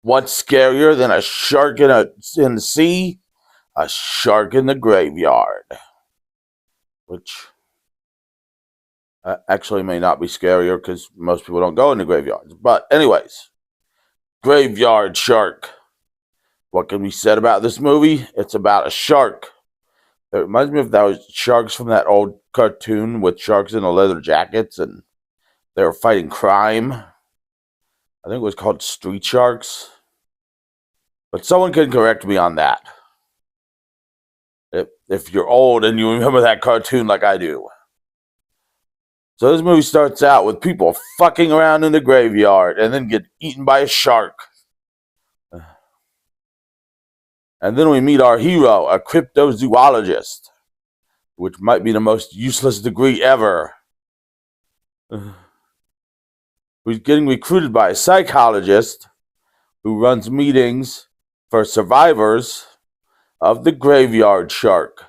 What's scarier than a shark in the sea? A shark in the graveyard, which actually may not be scarier because most people don't go into graveyards. But anyways, Graveyard Shark. What can be said about this movie? It's about a shark. It reminds me of those sharks from that old cartoon with sharks in the leather jackets and they were fighting crime. I think it was called Street Sharks. But someone can correct me on that. If you're old and you remember that cartoon like I do. So this movie starts out with people fucking around in the graveyard and then get eaten by a shark. And then we meet our hero, a cryptozoologist, which might be the most useless degree ever. Who's getting recruited by a psychologist who runs meetings for survivors of the graveyard shark.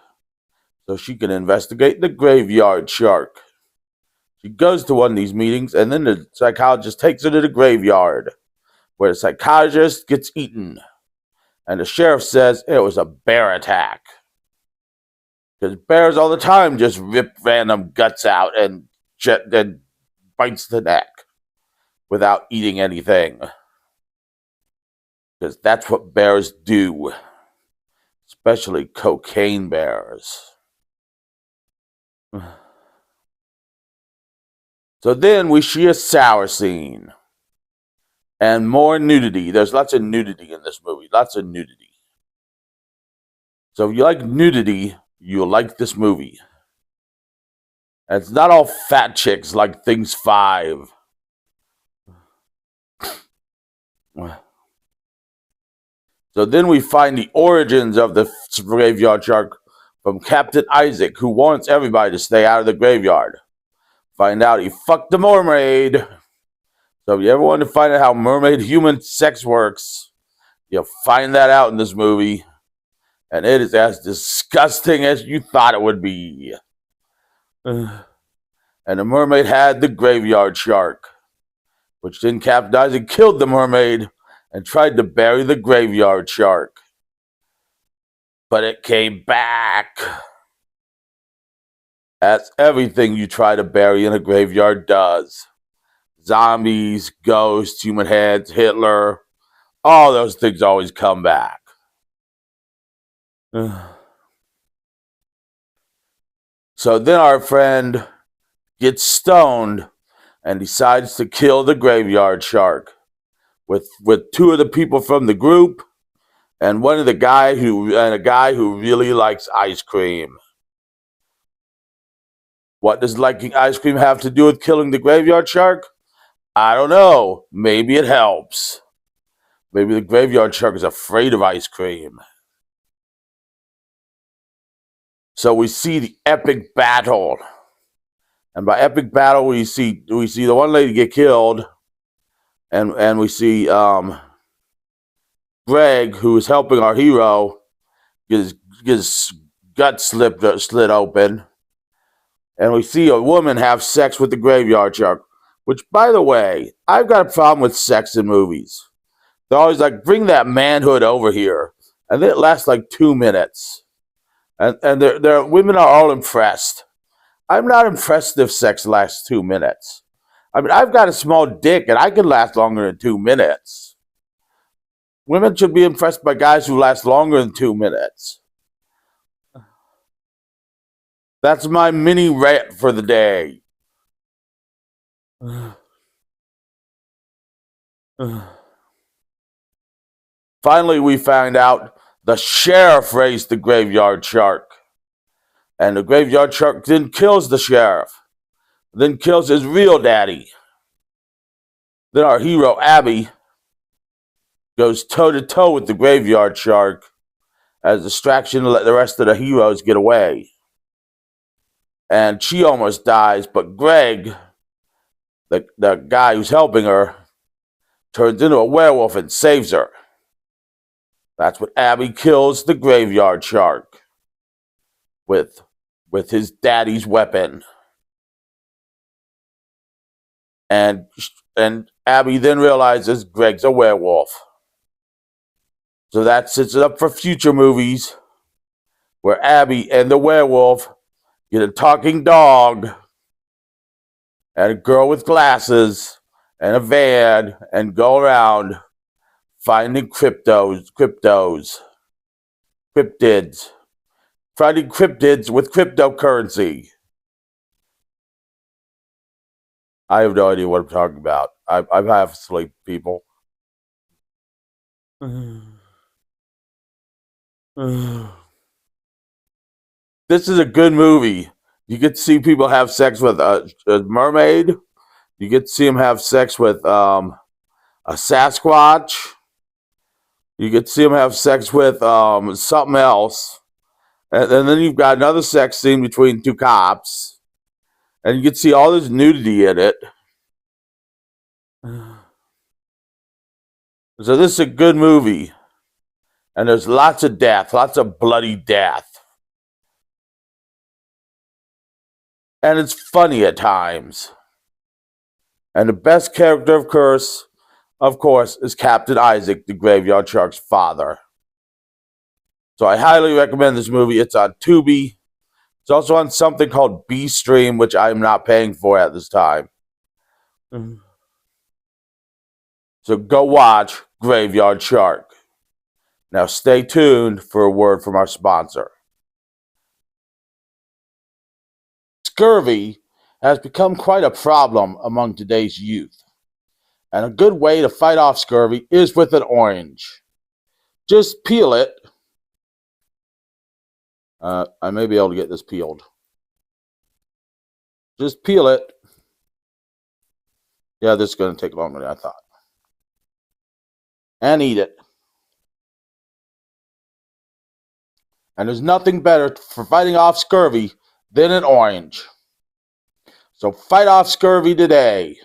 So she can investigate the graveyard shark. She goes to one of these meetings, and then the psychologist takes her to the graveyard, where the psychologist gets eaten. And the sheriff says it was a bear attack. Because bears all the time just rip random guts out and bites the neck without eating anything. Because that's what bears do. Especially cocaine bears. So then we see a shower scene. And more nudity. There's lots of nudity in this movie. Lots of nudity. So if you like nudity, you'll like this movie. And it's not all fat chicks like Things 5. So then we find the origins of the graveyard shark from Captain Isaac, who wants everybody to stay out of the graveyard. Find out he fucked a mermaid. So if you ever want to find out how mermaid-human sex works, you'll find that out in this movie. And it is as disgusting as you thought it would be. And the mermaid had the graveyard shark, which then Captain Isaac killed the mermaid and tried to bury the graveyard shark. But it came back. That's everything you try to bury in a graveyard does. Zombies, ghosts, human heads, Hitler, all those things always come back. So then our friend gets stoned and decides to kill the graveyard shark with two of the people from the group and a guy who really likes ice cream. What does liking ice cream have to do with killing the graveyard shark? I don't know. Maybe it helps. Maybe the graveyard shark is afraid of ice cream. So we see the epic battle. And by epic battle, we see the one lady get killed. And we see Greg, who is helping our hero, get his gut slit open. And we see a woman have sex with the graveyard shark. Which, by the way, I've got a problem with sex in movies. They're always like, bring that manhood over here. And then it lasts like 2 minutes. And their women are all impressed. I'm not impressed if sex lasts 2 minutes. I mean, I've got a small dick and I can last longer than 2 minutes. Women should be impressed by guys who last longer than 2 minutes. That's my mini rant for the day. Finally, we find out the sheriff raised the graveyard shark. And the graveyard shark then kills the sheriff. Then kills his real daddy. Then our hero, Abby, goes toe-to-toe with the graveyard shark as a distraction to let the rest of the heroes get away. And she almost dies, but Greg, the guy who's helping her, turns into a werewolf and saves her. That's what Abby kills the graveyard shark with his daddy's weapon. And Abby then realizes Greg's a werewolf. So that sets it up for future movies where Abby and the werewolf get a talking dog and a girl with glasses and a van and go around finding cryptids, finding cryptids with cryptocurrency. I have no idea what I'm talking about. I'm half asleep, people. This is a good movie. You get to see people have sex with a mermaid. You get to see them have sex with a Sasquatch. You get to see them have sex with something else. And then you've got another sex scene between two cops. And you get to see all this nudity in it. So this is a good movie. And there's lots of death, lots of bloody death. And it's funny at times. And the best character, of course, is Captain Isaac, the Graveyard Shark's father. So I highly recommend this movie. It's on Tubi. It's also on something called B-Stream, which I'm not paying for at this time. So go watch Graveyard Shark. Now stay tuned for a word from our sponsor. Scurvy has become quite a problem among today's youth. And a good way to fight off scurvy is with an orange. Just peel it. I may be able to get this peeled. Just peel it. Yeah, this is going to take longer than I thought. And eat it. And there's nothing better for fighting off scurvy than an orange. So fight off scurvy today.